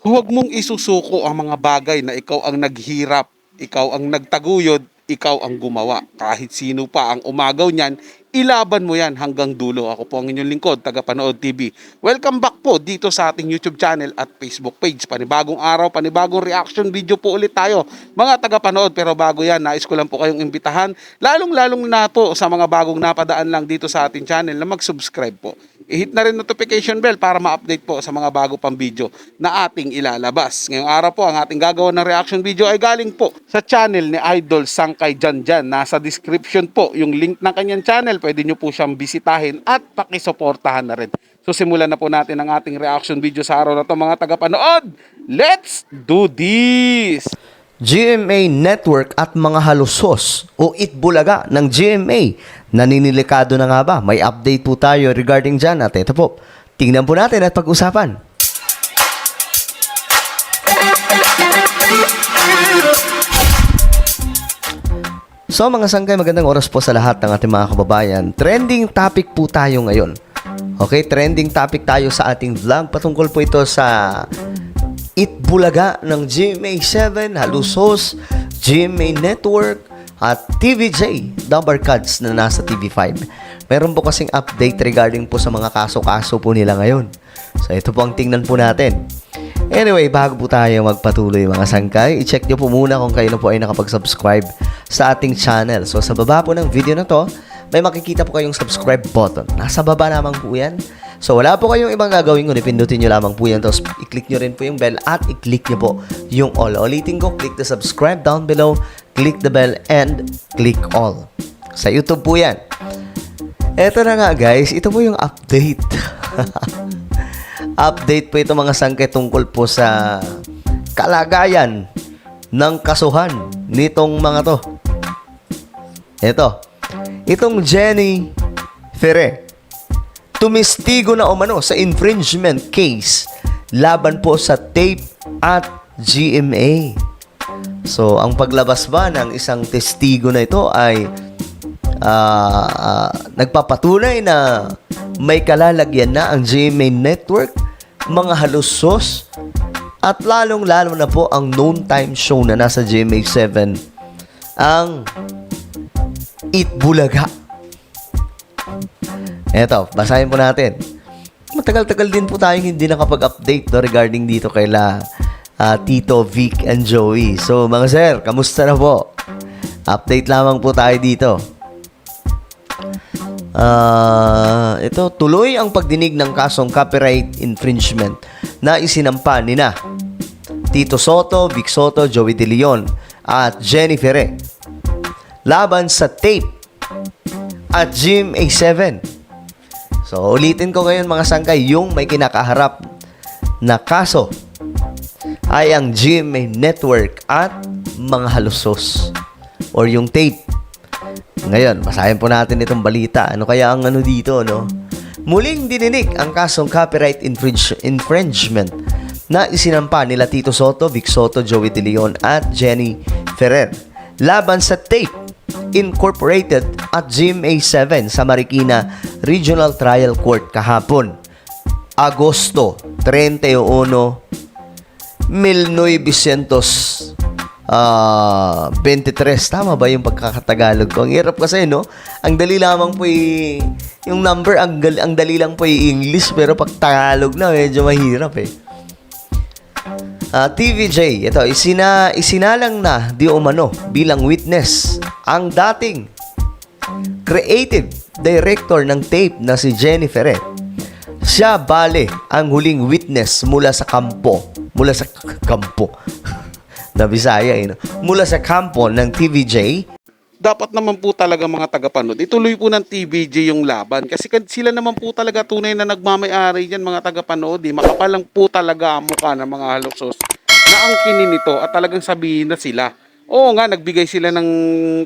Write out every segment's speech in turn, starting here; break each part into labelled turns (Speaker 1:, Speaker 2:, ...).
Speaker 1: Huwag mong isusuko ang mga bagay na ikaw ang naghirap, ikaw ang nagtaguyod, ikaw ang gumawa. Kahit sino pa ang umagaw niyan, ilaban mo yan hanggang dulo. Ako po ang inyong lingkod, Tagapanood TV. Welcome back po dito sa ating YouTube channel at Facebook page. Panibagong araw, panibagong reaction video po ulit tayo, mga tagapanood. Pero bago yan, nais ko lang po kayong imbitahan, lalong-lalong na po sa mga bagong napadaan lang dito sa ating channel na mag-subscribe po. I-hit na rin notification bell para ma-update po sa mga bago pang video na ating ilalabas. Ngayong araw po, ang ating gagawa ng reaction video ay galing po sa channel ni Idol Sangkay Janjan. Nasa description po yung link ng kanyang channel. Pwede nyo po siyang bisitahin at pakisuportahan na rin. So simulan na po natin ang ating reaction video sa araw na to, mga tagapanood. Let's do this!
Speaker 2: GMA Network at mga halusos o itbulaga ng GMA. Naninilikado na nga ba? May update po tayo regarding dyan at ito po. Tingnan po natin at pag-usapan. So mga sangkay, magandang oras po sa lahat ng ating mga kababayan. Trending topic po tayo ngayon. Okay, trending topic tayo sa ating vlog. Patungkol po ito sa itbulaga ng GMA7, Halusos, GMA Network, at TVJ, Double Cards na nasa TV5. Meron po kasing update regarding po sa mga kaso-kaso po nila ngayon. So ito po ang tingnan po natin. Anyway, bago po tayo magpatuloy mga sangkay, i-check nyo po muna kung kayo na po ay nakapag-subscribe sa ating channel. So sa baba po ng video na to, may makikita po kayong subscribe button. Nasa baba naman po yan. So wala po kayong ibang gagawin kundi pindutin nyo lamang po yan. Tapos i-click nyo rin po yung bell at i-click nyo po yung all. Ulitin ko, click the subscribe down below, click the bell, and click all. Sa YouTube po yan. Eto na nga guys, ito po yung update. Update po ito mga sangkay tungkol po sa kalagayan ng kasuhan nitong mga to. Itong Jenny Ferrer, tumistigo na umano sa infringement case laban po sa tape at GMA. So, ang paglabas ba ng isang testigo na ito ay nagpapatunay na may kalalagyan na ang GMA Network, mga halusos, at lalong-lalo na po ang noon time show na nasa GMA7, ang Itbulaga. Eto, basahin po natin. Matagal-tagal din po tayong hindi nakapag-update regarding dito kay Tito, Vic, and Joey. So, mga sir, kamusta na po? Update lamang po tayo dito. Ito, tuloy ang pagdinig ng kasong copyright infringement na isinampa nina Tito Soto, Vic Soto, Joey De Leon, at Jenny Ferrer laban sa tape at GMA7. So, ulitin ko ngayon mga sangkay, yung may kinakaharap na kaso ay ang GMA Network at mga halusos or yung tape. Ngayon, basahin po natin itong balita. Ano kaya ang ano dito, no? Muling dininig ang kasong copyright infringement na isinampa nila Tito Soto, Vic Soto, Joey De Leon, at Jenny Ferrer laban sa tape Incorporated at GMA7 sa Marikina Regional Trial Court kahapon, Agosto 31, 1923. Tama ba yung pagkakatagalog ko? Ang hirap kasi, no? Ang dali lamang po yung number, ang dali lang po English, pero pag Tagalog na, medyo mahirap eh. TVJ, ito, isinalang na di umano bilang witness ang dating creative director ng tape na si Jenny Ferrer. Siya bale ang huling witness mula sa kampo na Bisaya, no? Mula sa kampo ng TVJ.
Speaker 1: Dapat naman po talaga mga tagapanood, ituloy po ng TVJ yung laban. Kasi sila naman po talaga tunay na nagmamay-ari dyan, mga tagapanood. Makapal lang po talaga ang mukha ng mga halusos na ang kinin nito at talagang sabihin na sila. Oo nga, nagbigay sila ng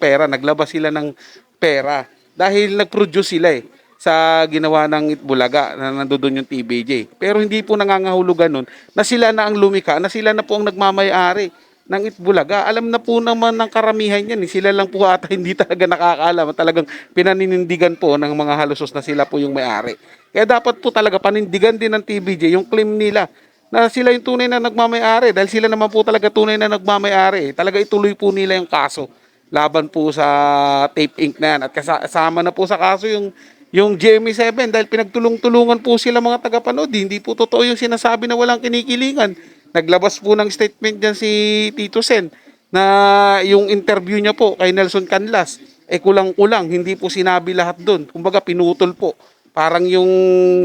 Speaker 1: pera, naglabas sila ng pera. Dahil nag-produce sila sa ginawa ng Itbulaga na nandoon yung TVJ. Pero hindi po nangangahulugan nun na sila na ang lumika, na sila na po ang nagmamay-ari ng Itbulaga. Alam na po naman ng karamihan yan. Sila lang po ata hindi talaga nakakaalam. Talagang pinaninindigan po ng mga halusos na sila po yung may-ari. Kaya dapat po talaga panindigan din ng TVJ yung claim nila na sila yung tunay na nagmamay-ari dahil sila naman po talaga tunay na nagmamay-ari. Talaga ituloy po nila yung kaso laban po sa Tape Inc. na yan. At kasama na po sa kaso yung GMA7 dahil pinagtulong-tulungan po sila mga tagapanood. Hindi po totoo yung sinasabi na walang kinikilingan. Naglabas po ng statement dyan si Tito Sen na yung interview niya po kay Nelson Canlas, kulang-kulang, hindi po sinabi lahat doon. Kumbaga pinutol po. Parang yung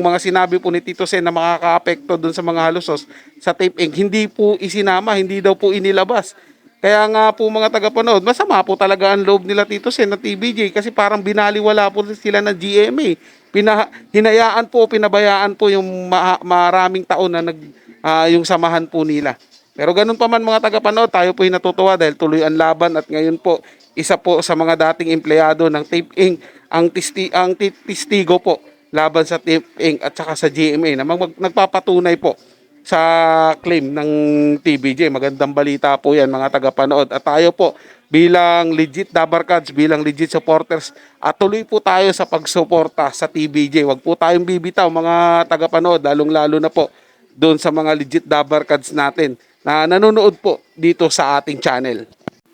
Speaker 1: mga sinabi po ni Tito Sen na makaka-apekto doon sa mga halusos sa Tape Inc. Hindi po isinama, hindi daw po inilabas. Kaya nga po mga tagapanood, masama po talaga ang loob nila Tito Sen na TVJ kasi parang binaliwala po sila ng GMA. Hinayaan po, pinabayaan po yung maraming taon na yung samahan po nila. Pero ganun pa man mga tagapanood, tayo po ay natutuwa dahil tuloy ang laban at ngayon po, isa po sa mga dating empleyado ng Tape Inc. ang testigo po laban sa Tape Inc. at saka sa GMA na nagpapatunay po sa claim ng TVJ. Magandang balita po yan mga tagapanood. At tayo po bilang legit Dabarkads, bilang legit supporters, at tuloy po tayo sa pagsuporta sa TVJ. Huwag po tayong bibitaw mga tagapanood, lalong-lalo na po doon sa mga legit Dabarkads natin na nanonood po dito sa ating channel.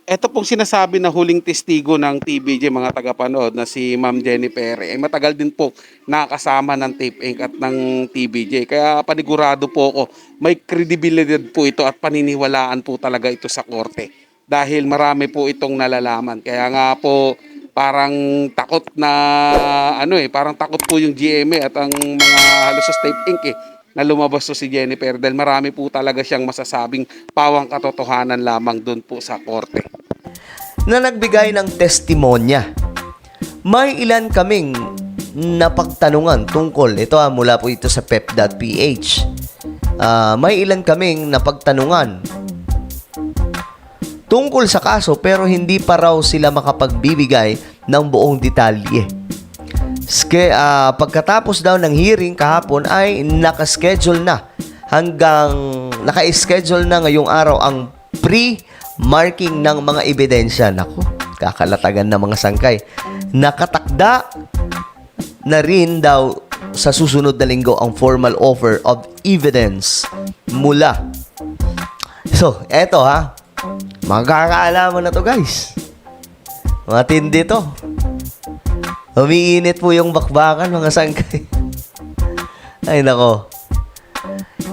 Speaker 1: Ito pong sinasabi na huling testigo ng TVJ mga tagapanood na si Ma'am Jennifer ay matagal din po nakasama ng Tape Inc. at ng TVJ. Kaya panigurado po ako may credibility po ito at paniniwalaan po talaga ito sa korte. Dahil marami po itong nalalaman. Kaya nga po parang takot na parang takot po yung GMA at ang mga halos sa Tape Inc. Na lumabas to si Jennifer dahil marami po talaga siyang masasabing pawang katotohanan lamang doon po sa korte.
Speaker 2: Na nagbigay ng testimonya. May ilan kaming napagtanungan tungkol, ito mula po ito sa pep.ph. May ilan kaming napagtanungan tungkol sa kaso pero hindi pa raw sila makapagbibigay ng buong detalye. Pagkatapos daw ng hearing kahapon ay naka-schedule na naka-schedule na ngayong araw ang pre-marking ng mga ebidensya. Naku, kakalatagan na mga sangkay. Nakatakda na rin daw sa susunod na linggo ang formal offer of evidence mula. So, eto magkakaalaman na to guys. Matindi to. Umiinit po yung bakbakan mga sangkay. Ay nako.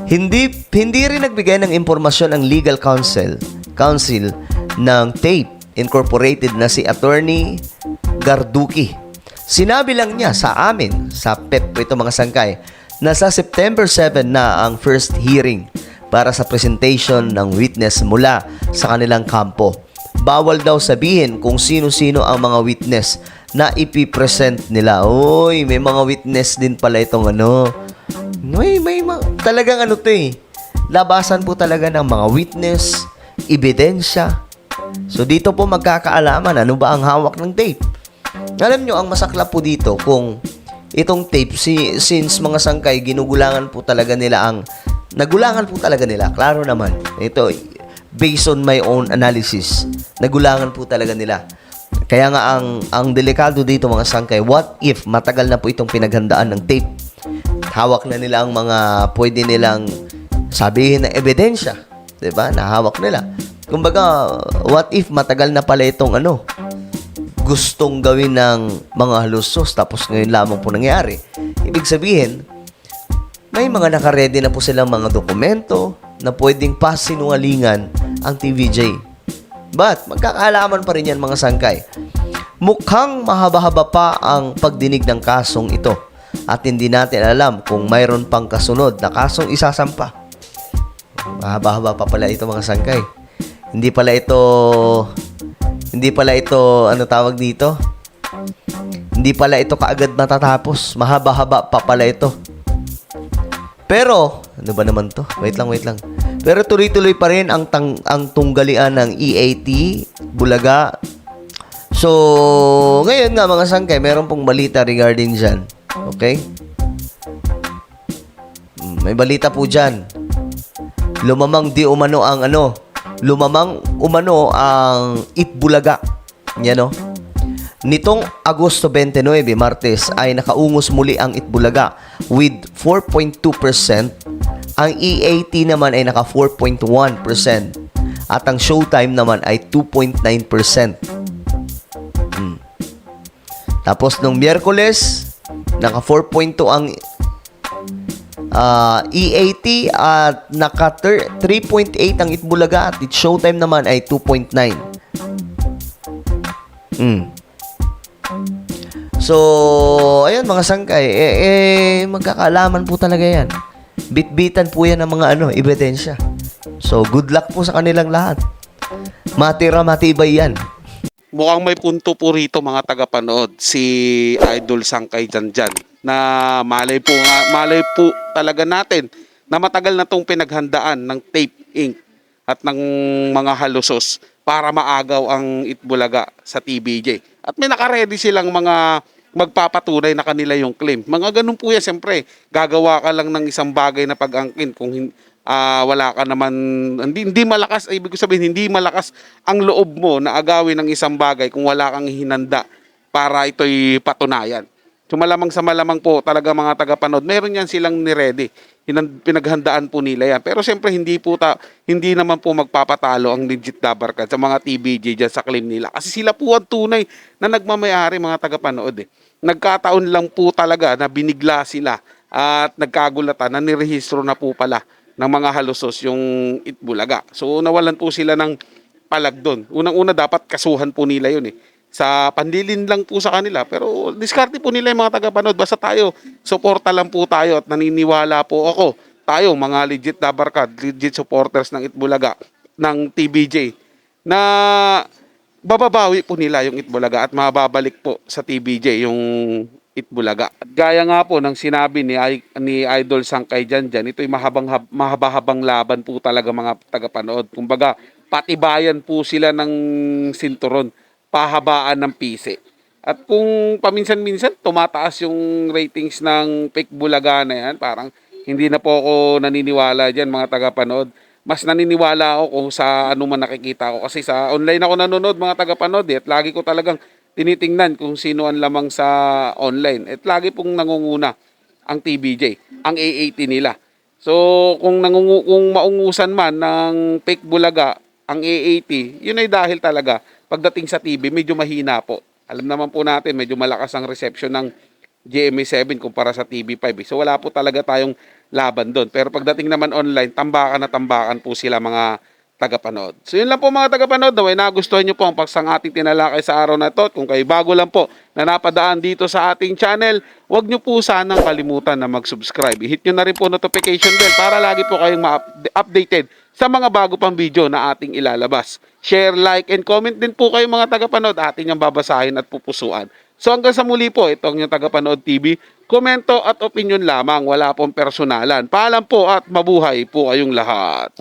Speaker 2: Hindi rin nagbigay ng impormasyon ang legal counsel ng Tape Incorporated na si Attorney Garduki. Sinabi lang niya sa amin, sa PEP po ito mga sangkay, na sa September 7 na ang first hearing para sa presentation ng witness mula sa kanilang kampo. Bawal daw sabihin kung sino-sino ang mga witness na ipipresent nila. Uy, may mga witness din pala itong talagang labasan po talaga ng mga witness, ebidensya. So dito po magkakaalaman ano ba ang hawak ng tape. Alam nyo, ang masaklap po dito kung itong tape, since mga sangkay, nagulangan po talaga nila, klaro naman. Ito, based on my own analysis, nagulangan po talaga nila. Kaya nga ang delikado dito mga sangkay, what if matagal na po itong pinaghandaan ng tape? Hawak na nila ang mga pwede nilang sabihin na ebidensya, 'di ba? Nahawak nila. Kumbaga, what if matagal na pala itong gustong gawin ng mga halusos tapos ngayon lamang po nangyari. Ibig sabihin, may mga nakaredy na po silang mga dokumento na pwedeng pasinungalingan ang TVJ. But, magkakaalaman pa rin yan mga sangkay. Mukhang mahaba-haba pa ang pagdinig ng kasong ito at hindi natin alam kung mayroon pang kasunod na kasong isasampa. Mahaba-haba pa pala ito mga sangkay. Hindi pala ito, ano tawag dito? Hindi pala ito kaagad matatapos. Mahaba-haba pa pala ito. Pero, ano ba naman to? Wait lang. Pero tuloy-tuloy pa rin ang tunggalian ng EAT, Bulaga. So, ngayon nga mga sangkay, meron pong balita regarding dyan. Okay? May balita po dyan. Lumamang umano ang Itbulaga. Yan o. Nitong Agosto 29, Martes, ay nakaungos muli ang Itbulaga with 4.2% Ang EAT naman ay naka 4.1% at ang Showtime naman ay 2.9%. Tapos nung Miyerkules, naka 4.2 ang EAT at naka 3.8 ang Itbulaga at Showtime naman ay 2.9. So, ayun mga sangkay, magkakaalaman po talaga yan. Bitbitan po yan ng mga ebidensya. So, good luck po sa kanilang lahat. Matira, matibay yan.
Speaker 1: Mukhang may punto po rito mga tagapanood si Idol Sangkay dyan na malay po talaga natin na matagal na tong pinaghandaan ng tape ink at ng mga halusos para maagaw ang Itbulaga sa TBJ. At may nakaredy silang mga magpapatunay na kanila yung claim. Mga ganun po yan, siyempre, gagawa ka lang ng isang bagay na pag-angkin kung wala ka naman, hindi malakas, ibig sabihin, hindi malakas ang loob mo na agawin ng isang bagay kung wala kang hinanda para ito'y patunayan. So malamang sa malamang po talaga mga tagapanood, meron yan silang ni-ready. Pinaghandaan po nila yan. Pero siyempre hindi naman po magpapatalo ang legit Dabarkad sa mga TBJ dyan sa claim nila. Kasi sila po ang tunay na nagmamayari mga tagapanood eh. Nagkataon lang po talaga na binigla sila at nagkagulatan na nirehistro na po pala ng mga halusos yung Itbulaga. So nawalan po sila ng palag doon. Unang-una dapat kasuhan po nila yun eh. Sa pandilin lang po sa kanila. Pero diskarte po nila yung mga tagapanood. Basta tayo, suporta lang po tayo at naniniwala po ako. Tayo, mga legit Dabarkad, legit supporters ng Itbulaga, ng TBJ, na bababawi po nila yung Itbulaga at mababalik po sa TBJ yung Itbulaga. At gaya nga po ng sinabi ni Idol Sangkay dyan, ito'y mahaba-habang laban po talaga mga tagapanood. Kumbaga, patibayan po sila ng sinturon, pahabaan ng pisi. At kung paminsan-minsan tumataas yung ratings ng Fake Bulaga na yan, parang hindi na po ako naniniwala dyan mga tagapanood. Mas naniniwala ako kung sa ano man nakikita ko. Kasi sa online ako nanonood mga tagapanood at lagi ko talagang tinitingnan kung sino ang lamang sa online. At lagi pong nangunguna ang TBJ, ang AAT nila. So kung maungusan man ng Fake Bulaga, ang AAT, yun ay dahil talaga pagdating sa TV, medyo mahina po. Alam naman po natin, medyo malakas ang reception ng GMA7 kumpara sa TV5. So wala po talaga tayong laban doon. Pero pagdating naman online, tambakan na tambakan po sila mga tagapanood. So yun lang po mga tagapanood. Naway nagustuhan nyo po ang pagsang ating tinalakay sa araw na ito. At kung kayo bago lang po na napadaan dito sa ating channel, huwag nyo po sanang kalimutan na mag-subscribe. I-hit nyo na rin po notification bell para lagi po kayong ma-updated sa mga bago pang video na ating ilalabas. Share, like, and comment din po kayo mga tagapanood. Ating ang babasahin at pupusuan. So hanggang sa muli po, itong yung Tagapanood TV. Komento at opinion lamang. Wala pong personalan. Paalam po at mabuhay po kayong lahat.